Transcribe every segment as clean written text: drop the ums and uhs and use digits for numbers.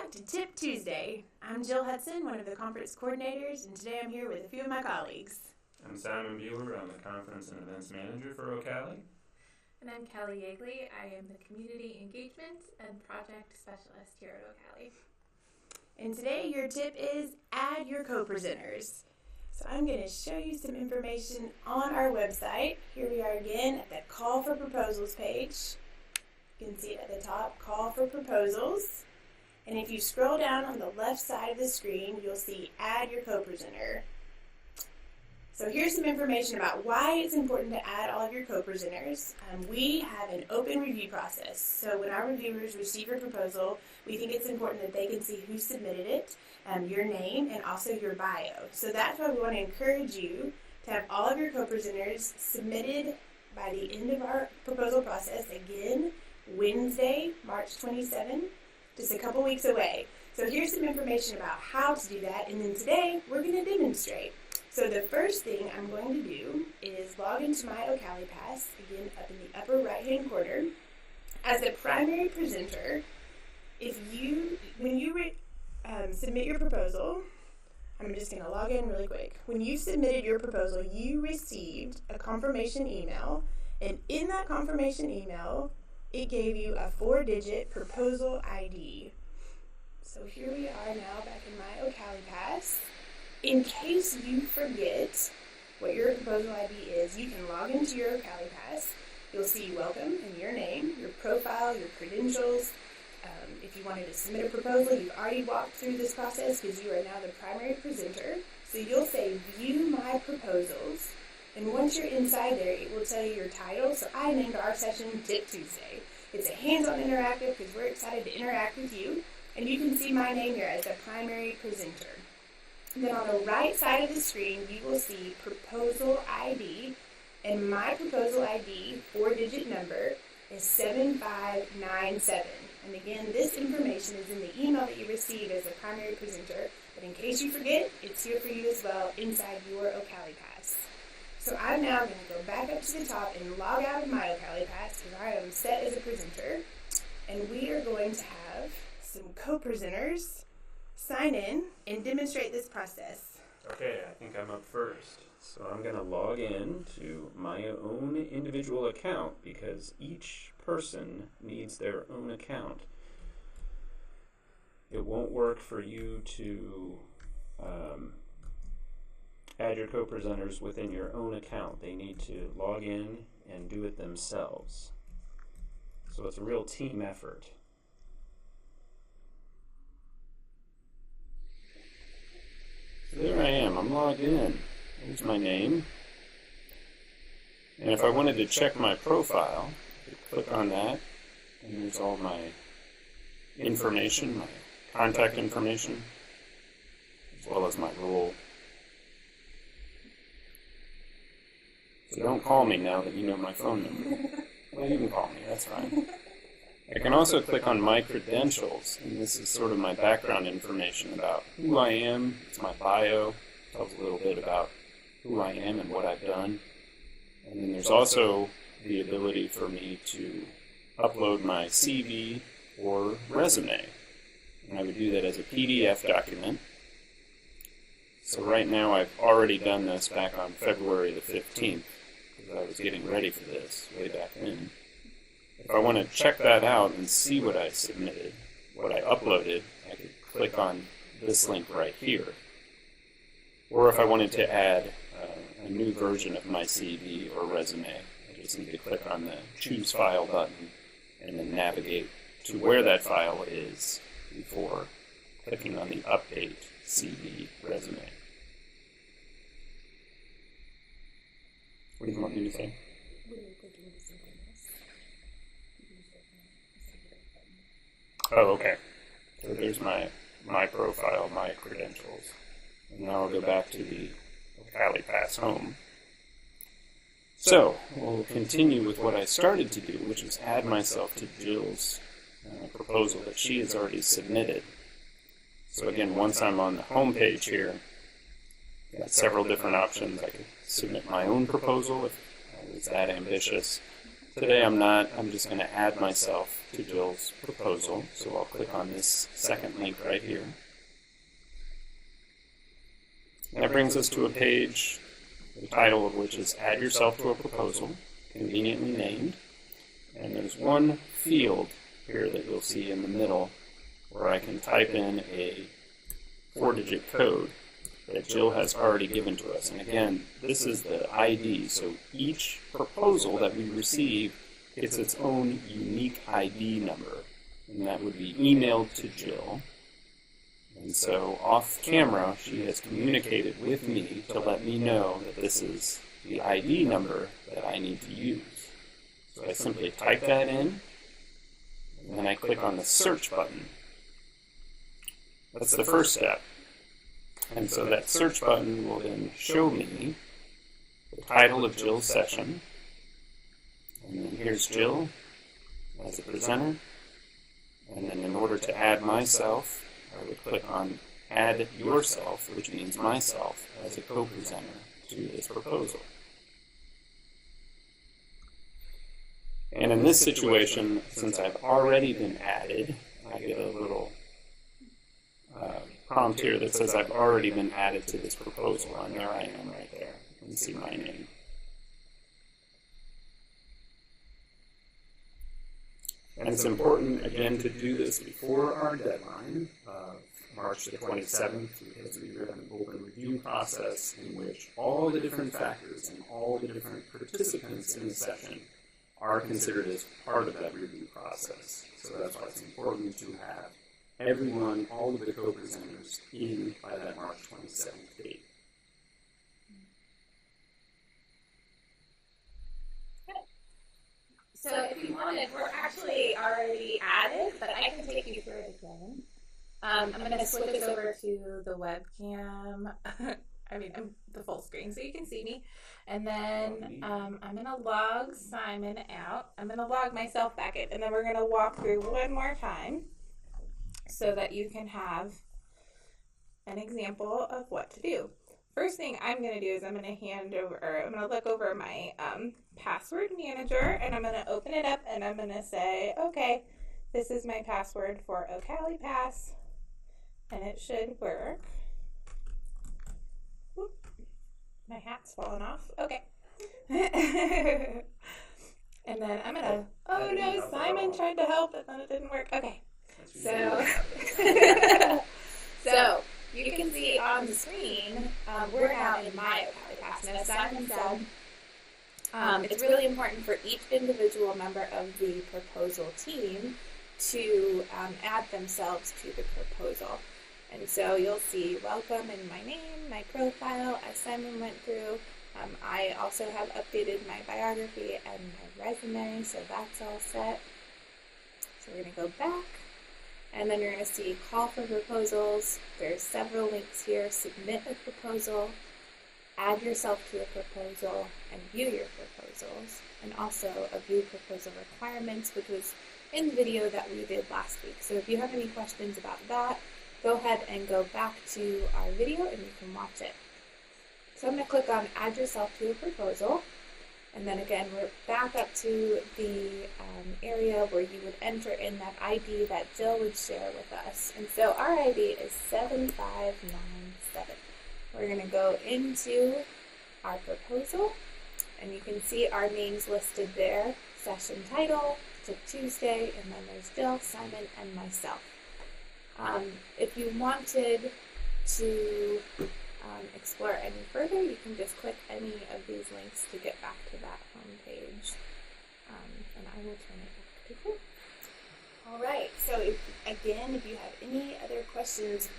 back to Tip Tuesday. I'm Jill Hudson, one of the conference coordinators, and today I'm here with a few of my colleagues. I'm Buehrer. I'm the Conference and Events Manager for OCALI. And I'm Kelli Yeagley. I am the Community Engagement and Project Specialist here at OCALI. And today your tip is add your co-presenters. So I'm going to show you some information on our website. Here we are again at the Call for Proposals page. You can see it at the top, Call for Proposals. And if you scroll down on the left side of the screen, you'll see Add Your Co-Presenter. So here's some information about why it's important to add all of your co-presenters. We have an open review process. So when our reviewers receive your proposal, we think it's important that they can see who submitted it, your name, and also your bio. So that's why we want to encourage you to have all of your co-presenters submitted by the end of our proposal process, again, Wednesday, March 27, just a couple weeks away. So here's some information about how to do that, and then today we're going to demonstrate. So the first thing I'm going to do is log into my OCALI Pass, again up in the upper right-hand corner. As a primary presenter, when you submit your proposal, I'm just going to log in really quick. When you submitted your proposal, you received a confirmation email, and in that confirmation email, it gave you a 4-digit proposal ID. So here we are now back in my OCALI Pass. In case you forget what your proposal ID is, you can log into your OCALI Pass. You'll see welcome and your name, your profile, your credentials. If you wanted to submit a proposal, you've already walked through this process because you are now the primary presenter. So you'll say View My Proposals. And once you're inside there, it will tell you your title. So I named our session Tip Tuesday. It's a hands-on interactive because we're excited to interact with you. And you can see my name here as the primary presenter. Then on the right side of the screen, you will see Proposal ID, and my Proposal ID 4-digit number is 7597. And again, this information is in the email that you received as a primary presenter, but in case you forget, it's here for you as well inside your OCALI Pass. So I'm now going to go back up to the top and log out of my OCALI Pass because I am set as a presenter, and we are going to have some co-presenters sign in and demonstrate this process. Okay, I think I'm up first. So I'm going to log in to my own individual account because each person needs their own account. It won't work for you to add your co-presenters within your own account. They need to log in and do it themselves. So it's a real team effort. So there I am, I'm logged in. Here's my name. And if I wanted to check my profile, I could click on that, and there's all my information, my contact information, as well as my role. So don't call me now that you know my phone number. Well, you can call me, that's fine. I can also click on my credentials, and this is sort of my background information about who I am. It's my bio, tells a little bit about who I am and what I've done. And then there's also the ability for me to upload my CV or resume. And I would do that as a PDF document. So right now I've already done this back on February the 15th, because I was getting ready for this way back then. If I want to check that out and see what I submitted, what I uploaded, I could click on this link right here. Or if I wanted to add a new version of my CV or resume, I just need to click on the Choose File button and then navigate to where that file is before clicking on the Update CV Resume. What do you want me to say? Oh, okay. So there's my profile, my credentials. And now I'll go back to the OCALI Pass home. So, we'll continue with what I started to do, which is add myself to Jill's proposal that she has already submitted. So again, once I'm on the home page here, I've got several different options. I could submit my own proposal if I was that ambitious. Today I'm not. I'm just going to add myself to Jill's proposal. So I'll click on this second link right here. And that brings us to a page, the title of which is Add Yourself to a Proposal, conveniently named. And there's one field here that you'll see in the middle where I can type in a 4-digit code that Jill has already given to us. And again, this is the ID, so each proposal that we receive gets its own unique ID number, and that would be emailed to Jill. And so off camera, she has communicated with me to let me know that this is the ID number that I need to use. So I simply type that in, and then I click on the search button. That's the first step. And so that search button will then show me the title of Jill's session. And then here's Jill as a presenter. And then in order to add myself, I would click on Add Yourself, which means myself, as a co-presenter to this proposal. And in this situation, since I've already been added, I get a little prompt here that says I've already been added to this proposal, and there I am right there. You can see my name. And it's important, again, to do this before our deadline of March the 27th, because we have an open review process in which all the different factors and all the different participants in the session are considered as part of that review process. So that's why it's important to have everyone, all of the co-presenters, in by that March 27th date. So if you wanted, we're actually already added, but I can take you through it again. I'm going to switch this over to the webcam. I'm the full screen so you can see me. And then I'm going to log Simon out. I'm going to log myself back in. And then we're going to walk through one more time so that you can have an example of what to do. First thing I'm going to do is I'm going to look over my password manager, and I'm going to open it up, and I'm going to say, okay, this is my password for OCALI Pass, and it should work. Whoop. My hat's falling off. Okay. And then I'm going to, oh no, Simon tried to help, but then it didn't work. Okay. So you can see on the screen, we're now in my OCALI Pass. And as Simon said, it's really important for each individual member of the proposal team to add themselves to the proposal. And so you'll see welcome and my name, my profile, as Simon went through. I also have updated my biography and my resume, so that's all set. So we're going to go back. And then you're going to see call for proposals. There's several links here. Submit a proposal, add yourself to a proposal, and view your proposals. And also a view proposal requirements, which was in the video that we did last week. So if you have any questions about that, go ahead and go back to our video and you can watch it. So I'm going to click on add yourself to a proposal. And then again, we're back up to the area where you would enter in that ID that Jill would share with us. And so our ID is 7597. We're going to go into our proposal, and you can see our names listed there. Session title, Tip Tuesday, and then there's Jill, Simon, and myself. If you wanted to explore any further, you can just click any of these links to get back to that home page. And I will turn it back to you. All right, so if you have any other questions,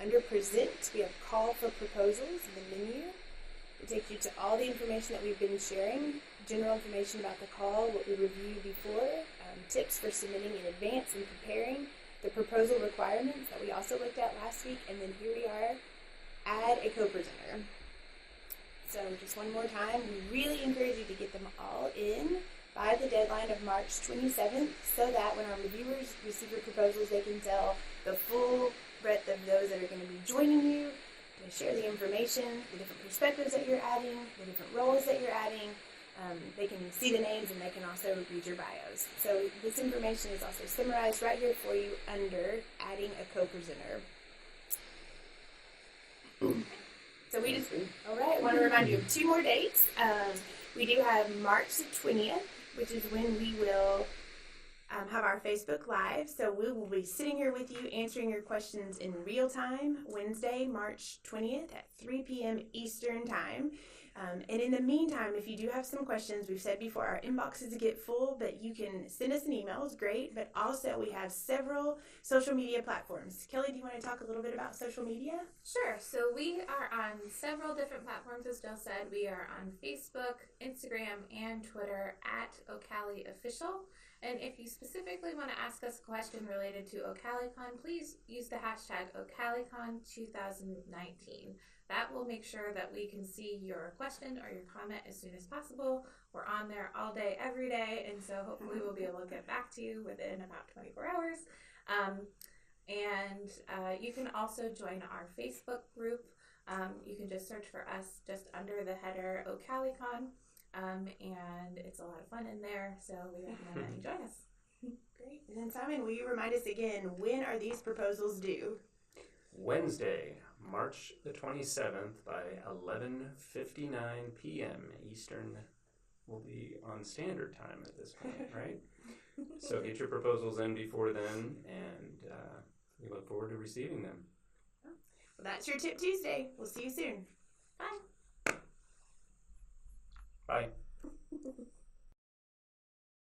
under Present, we have Call for Proposals, the menu. It takes you to all the information that we've been sharing, general information about the call, what we reviewed before, tips for submitting in advance and preparing, the proposal requirements that we also looked at last week, and then here we are, add a co-presenter. So just one more time, we really encourage you to get them all in by the deadline of March 27th so that when our reviewers receive your proposals, they can tell the full breadth of those that are going to be joining you, to share the information, the different perspectives that you're adding, the different roles that you're adding, They can see the names and they can also read your bios. So this information is also summarized right here for you under adding a co-presenter. So we just, all right, I want to remind you of 2 more dates. We do have March the 20th, which is when we will have our Facebook Live. So we will be sitting here with you answering your questions in real time, Wednesday, March 20th at 3 p.m. Eastern Time. And in the meantime, if you do have some questions, we've said before, our inboxes get full, but you can send us an email. It's great. But also we have several social media platforms. Kelli, do you want to talk a little bit about social media? Sure. So we are on several different platforms, as Jill said. We are on Facebook, Instagram, and Twitter at OCALI Official. And if you specifically want to ask us a question related to OCALICON, please use the hashtag OCALICON2019. That will make sure that we can see your question or your comment as soon as possible. We're on there all day, every day, and so hopefully we'll be able to get back to you within about 24 hours. You can also join our Facebook group. You can just search for us just under the header OCALICON, and it's a lot of fun in there, so we recommend that you join us. Great. And then Simon, will you remind us again, when are these proposals due? Wednesday, March the 27th by 11:59 p.m. Eastern. We'll be on standard time at this point, right? So get your proposals in before then, and we look forward to receiving them. Well, that's your Tip Tuesday. We'll see you soon. Bye. Bye.